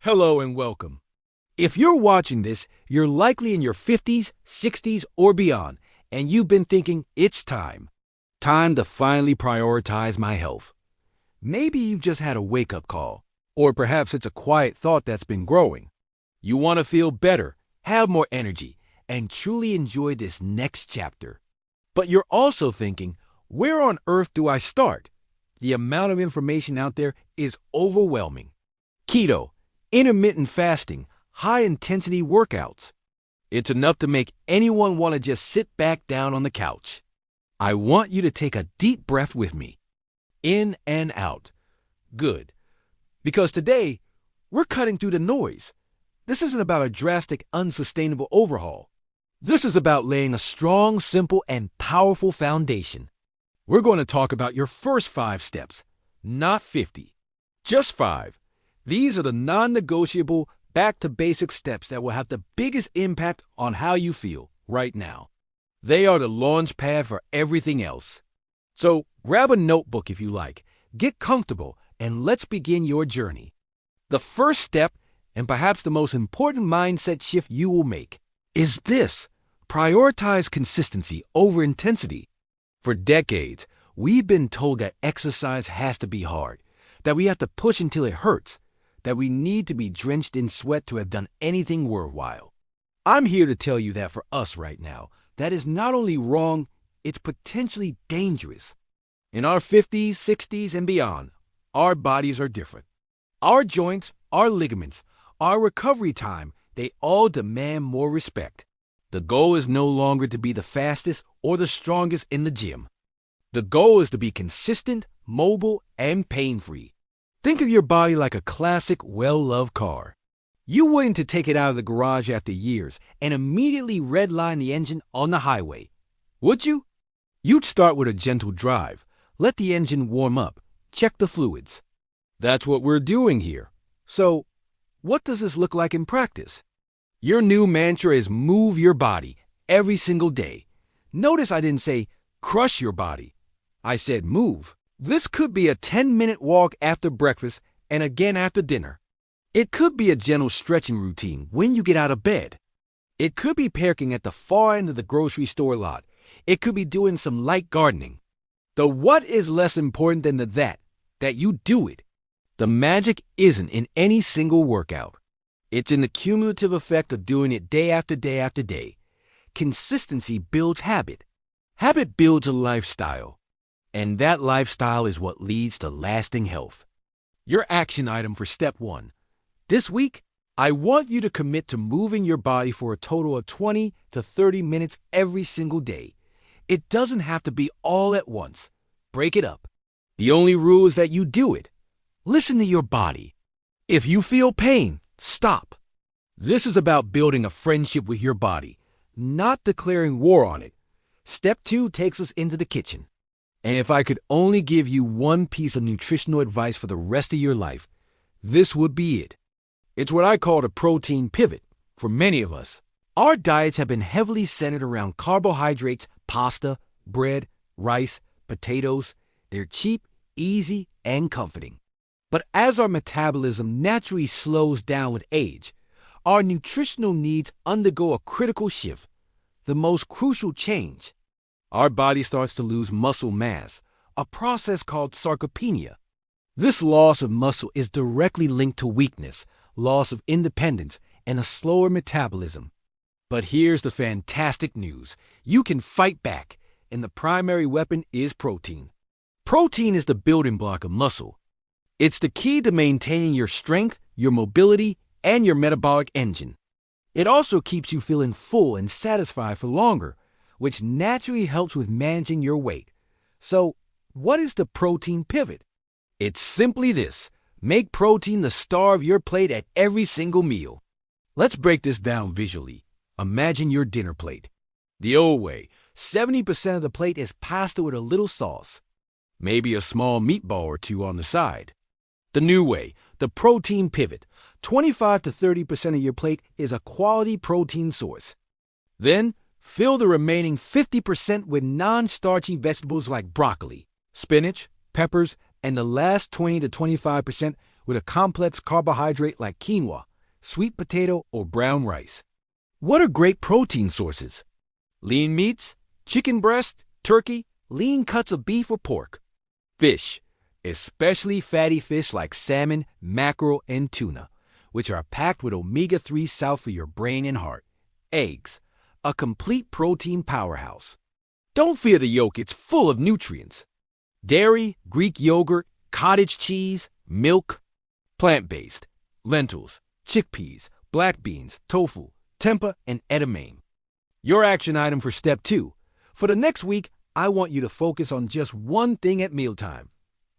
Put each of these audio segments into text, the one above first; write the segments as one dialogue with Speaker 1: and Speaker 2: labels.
Speaker 1: Hello and welcome. If you're watching this, you're likely in your 50s, 60s, or beyond, and you've been thinking, it's time. Time to finally prioritize my health. Maybe you've just had a wake-up call, or perhaps it's a quiet thought that's been growing. You want to feel better, have more energy, and truly enjoy this next chapter. But you're also thinking, where on earth do I start? The amount of information out there is overwhelming. Keto, intermittent fasting, high-intensity workouts. It's enough to make anyone want to just sit back down on the couch. I want you to take a deep breath with me. In and out. Good. Because today, we're cutting through the noise. This isn't about a drastic, unsustainable overhaul. This is about laying a strong, simple, and powerful foundation. We're going to talk about your first 5 steps, not 50. Just 5. These are the non-negotiable, back-to-basic steps that will have the biggest impact on how you feel right now. They are the launch pad for everything else. So grab a notebook if you like, get comfortable, and let's begin your journey. The first step, and perhaps the most important mindset shift you will make, is this: prioritize consistency over intensity. For decades, we've been told that exercise has to be hard, that we have to push until it hurts, that we need to be drenched in sweat to have done anything worthwhile. I'm here to tell you that for us right now, that is not only wrong, it's potentially dangerous. In our 50s, 60s, and beyond, our bodies are different. Our joints, our ligaments, our recovery time, they all demand more respect. The goal is no longer to be the fastest or the strongest in the gym. The goal is to be consistent, mobile, and pain-free. Think of your body like a classic, well-loved car. You wouldn't to take it out of the garage after years and immediately redline the engine on the highway, would you? You'd start with a gentle drive, let the engine warm up, check the fluids. That's what we're doing here. So, what does this look like in practice? Your new mantra is move your body every single day. Notice I didn't say crush your body. I said move. This could be a 10-minute walk after breakfast and again after dinner. It could be a gentle stretching routine when you get out of bed. It could be parking at the far end of the grocery store lot. It could be doing some light gardening. The what is less important than the that you do it. The magic isn't in any single workout. It's in the cumulative effect of doing it day after day after day. Consistency builds habit. Habit builds a lifestyle. And that lifestyle is what leads to lasting health. Your action item for step 1. This week, I want you to commit to moving your body for a total of 20 to 30 minutes every single day. It doesn't have to be all at once. Break it up. The only rule is that you do it. Listen to your body. If you feel pain, stop. This is about building a friendship with your body, not declaring war on it. Step 2 takes us into the kitchen. And if I could only give you one piece of nutritional advice for the rest of your life, this would be it. It's what I call the protein pivot. For many of us, our diets have been heavily centered around carbohydrates, pasta, bread, rice, potatoes. They're cheap, easy, and comforting. But as our metabolism naturally slows down with age, our nutritional needs undergo a critical shift, the most crucial change. Our body starts to lose muscle mass, a process called sarcopenia. This loss of muscle is directly linked to weakness, loss of independence, and a slower metabolism. But here's the fantastic news. You can fight back, and the primary weapon is protein. Protein is the building block of muscle. It's the key to maintaining your strength, your mobility, and your metabolic engine. It also keeps you feeling full and satisfied for longer, which naturally helps with managing your weight. So, what is the protein pivot? It's simply this: make protein the star of your plate at every single meal. Let's break this down visually. Imagine your dinner plate. The old way, 70% of the plate is pasta with a little sauce. Maybe a small meatball or two on the side. The new way, the protein pivot, 25 to 30% of your plate is a quality protein source. Then, fill the remaining 50% with non-starchy vegetables like broccoli, spinach, peppers, and the last 20 to 25% with a complex carbohydrate like quinoa, sweet potato, or brown rice. What are great protein sources? Lean meats, chicken breast, turkey, lean cuts of beef or pork. Fish, especially fatty fish like salmon, mackerel, and tuna, which are packed with omega-3 salt for your brain and heart. Eggs, a complete protein powerhouse. Don't fear the yolk, it's full of nutrients. Dairy, Greek yogurt, cottage cheese, milk. Plant-based, lentils, chickpeas, black beans, tofu, tempeh, and edamame. Your action item for step 2. For the next week, I want you to focus on just one thing at mealtime.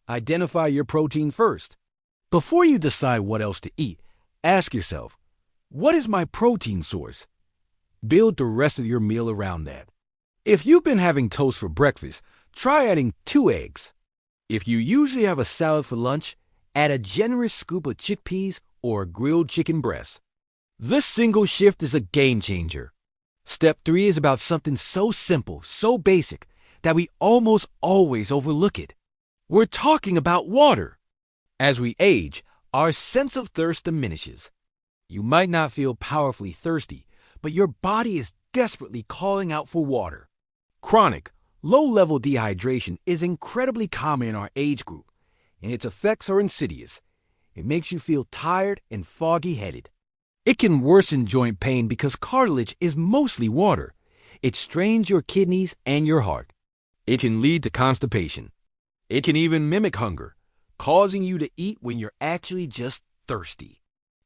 Speaker 1: Identify your protein first. Before you decide what else to eat, ask yourself, what is my protein source? Build the rest of your meal around that. If you've been having toast for breakfast, try adding 2 eggs. If you usually have a salad for lunch, add a generous scoop of chickpeas or a grilled chicken breast. This single shift is a game changer. Step 3 is about something so simple, so basic, that we almost always overlook it. We're talking about water. As we age, our sense of thirst diminishes. You might not feel powerfully thirsty, but your body is desperately calling out for water. Chronic, low-level dehydration is incredibly common in our age group, and its effects are insidious. It makes you feel tired and foggy-headed. It can worsen joint pain because cartilage is mostly water. It strains your kidneys and your heart. It can lead to constipation. It can even mimic hunger, causing you to eat when you're actually just thirsty.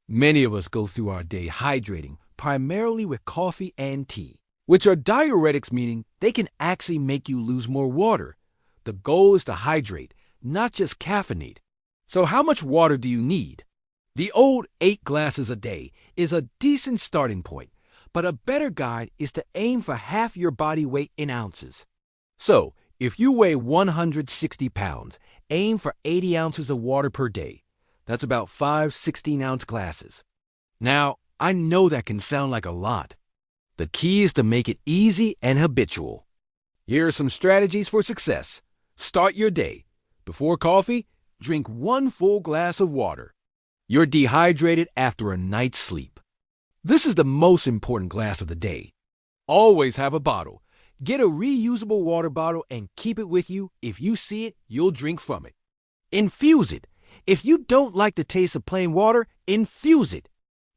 Speaker 1: Many of us go through our day hydrating primarily with coffee and tea, which are diuretics, meaning they can actually make you lose more water. The goal is to hydrate, not just caffeinate. So how much water do you need? The old 8 glasses a day is a decent starting point, but a better guide is to aim for half your body weight in ounces. So, if you weigh 160 pounds, aim for 80 ounces of water per day. That's about 5 16-ounce glasses. Now, I know that can sound like a lot. The key is to make it easy and habitual. Here are some strategies for success. Start your day. Before coffee, drink 1 full glass of water. You're dehydrated after a night's sleep. This is the most important glass of the day. Always have a bottle. Get a reusable water bottle and keep it with you. If you see it, you'll drink from it. Infuse it. If you don't like the taste of plain water, infuse it.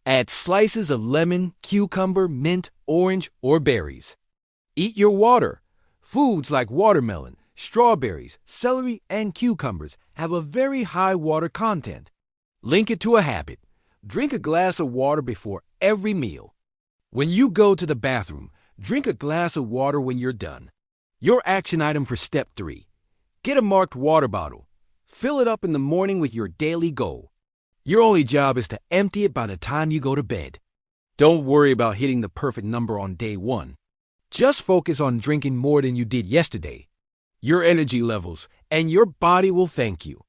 Speaker 1: Add slices of lemon, cucumber, mint, orange, or berries. Eat your water. Foods like watermelon, strawberries, celery, and cucumbers have a very high water content. Link it to a habit. Drink a glass of water before every meal. When you go to the bathroom, drink a glass of water when you're done. Your action item for step 3. Get a marked water bottle. Fill it up in the morning with your daily goal. Your only job is to empty it by the time you go to bed. Don't worry about hitting the perfect number on day 1. Just focus on drinking more than you did yesterday. Your energy levels and your body will thank you.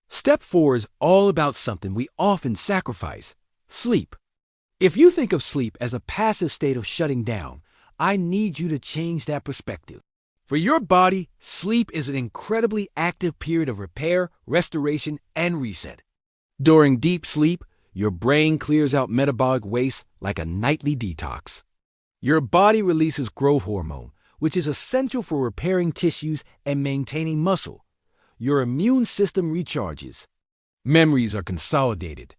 Speaker 1: Step 4 is all about something we often sacrifice: sleep. If you think of sleep as a passive state of shutting down, I need you to change that perspective. For your body, sleep is an incredibly active period of repair, restoration, and reset. During deep sleep, your brain clears out metabolic waste like a nightly detox. Your body releases growth hormone, which is essential for repairing tissues and maintaining muscle. Your immune system recharges. Memories are consolidated.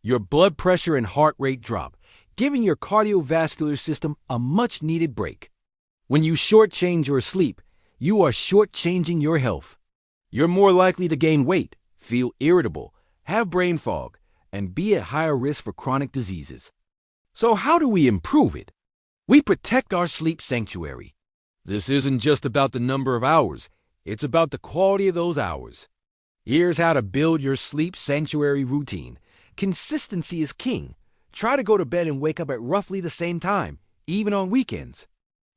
Speaker 1: Your blood pressure and heart rate drop, giving your cardiovascular system a much-needed break. When you shortchange your sleep, you are shortchanging your health. You're more likely to gain weight, feel irritable, have brain fog, and be at higher risk for chronic diseases. So how do we improve it? We protect our sleep sanctuary. This isn't just about the number of hours, it's about the quality of those hours. Here's how to build your sleep sanctuary routine. Consistency is king. Try to go to bed and wake up at roughly the same time, even on weekends.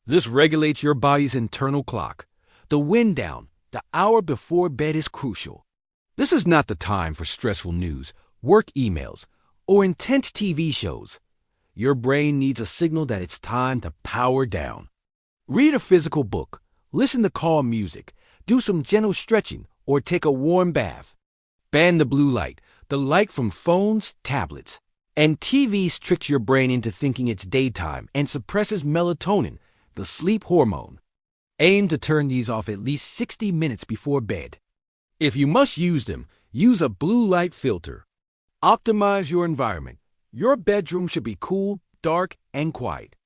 Speaker 1: This regulates your body's internal clock. The wind down, the hour before bed is crucial. This is not the time for stressful news, work emails, or intense TV shows. Your brain needs a signal that it's time to power down. Read a physical book, listen to calm music, do some gentle stretching, or take a warm bath. Ban the blue light. The light from phones, tablets, and TVs tricks your brain into thinking it's daytime and suppresses melatonin, the sleep hormone. Aim to turn these off at least 60 minutes before bed. If you must use them, use a blue light filter. Optimize your environment. Your bedroom should be cool, dark, and quiet.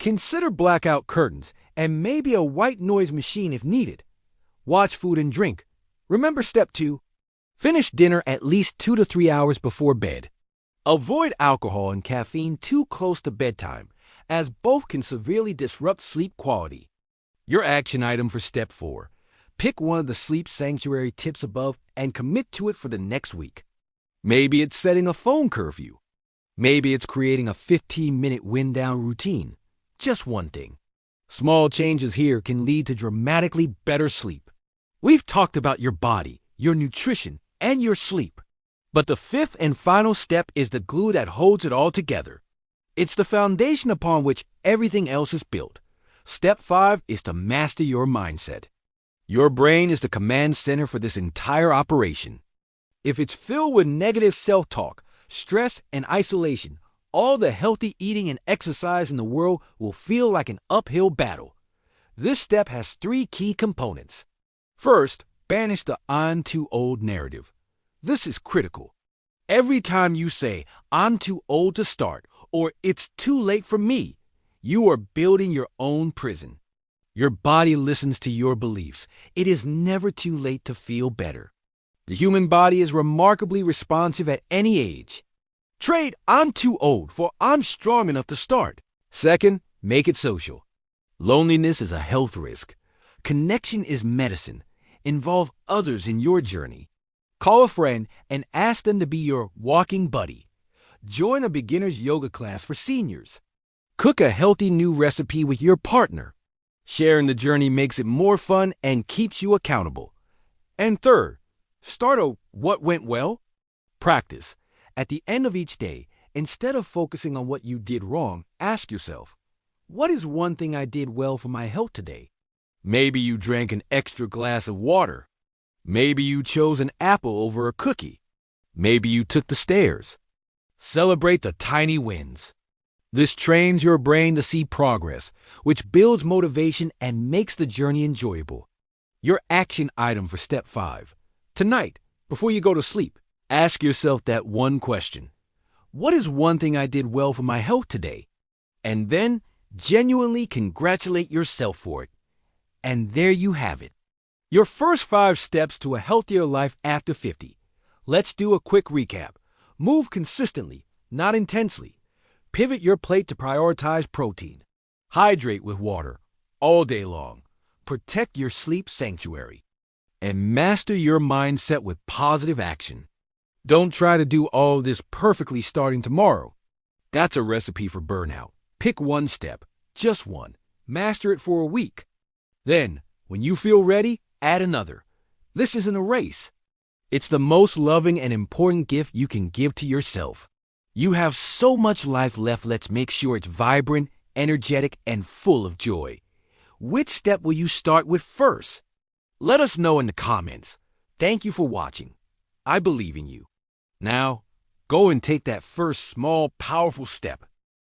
Speaker 1: Consider blackout curtains and maybe a white noise machine if needed. Watch food and drink. Remember step 2. Finish dinner at least 2 to 3 hours before bed. Avoid alcohol and caffeine too close to bedtime, as both can severely disrupt sleep quality. Your action item for step 4. Pick one of the sleep sanctuary tips above and commit to it for the next week. Maybe it's setting a phone curfew. Maybe it's creating a 15-minute wind-down routine. Just one thing. Small changes here can lead to dramatically better sleep. We've talked about your body, your nutrition, and your sleep. But the 5th and final step is the glue that holds it all together. It's the foundation upon which everything else is built. Step 5 is to master your mindset. Your brain is the command center for this entire operation. If it's filled with negative self-talk, stress, and isolation, all the healthy eating and exercise in the world will feel like an uphill battle. This step has 3 key components. First, banish the "I'm too old" narrative. This is critical. Every time you say, "I'm too old to start," or "it's too late for me," you are building your own prison. Your body listens to your beliefs. It is never too late to feel better. The human body is remarkably responsive at any age. Trade "I'm too old" for "I'm strong enough to start." Second, make it social. Loneliness is a health risk. Connection is medicine. Involve others in your journey. Call a friend and ask them to be your walking buddy. Join a beginner's yoga class for seniors. Cook a healthy new recipe with your partner. Sharing the journey makes it more fun and keeps you accountable. And third, start a "what went well?" practice. At the end of each day, instead of focusing on what you did wrong, ask yourself, what is one thing I did well for my health today? Maybe you drank an extra glass of water. Maybe you chose an apple over a cookie. Maybe you took the stairs. Celebrate the tiny wins. This trains your brain to see progress, which builds motivation and makes the journey enjoyable. Your action item for step 5. Tonight, before you go to sleep, ask yourself that one question. What is one thing I did well for my health today? And then genuinely congratulate yourself for it. And there you have it. Your first 5 steps to a healthier life after 50. Let's do a quick recap. Move consistently, not intensely. Pivot your plate to prioritize protein. Hydrate with water all day long. Protect your sleep sanctuary. And master your mindset with positive action. Don't try to do all this perfectly starting tomorrow. That's a recipe for burnout. Pick one step, just one. Master it for a week. Then, when you feel ready, add another. This isn't a race. It's the most loving and important gift you can give to yourself. You have so much life left, let's make sure it's vibrant, energetic, and full of joy. Which step will you start with first? Let us know in the comments. Thank you for watching. I believe in you. Now, go and take that first small, powerful step.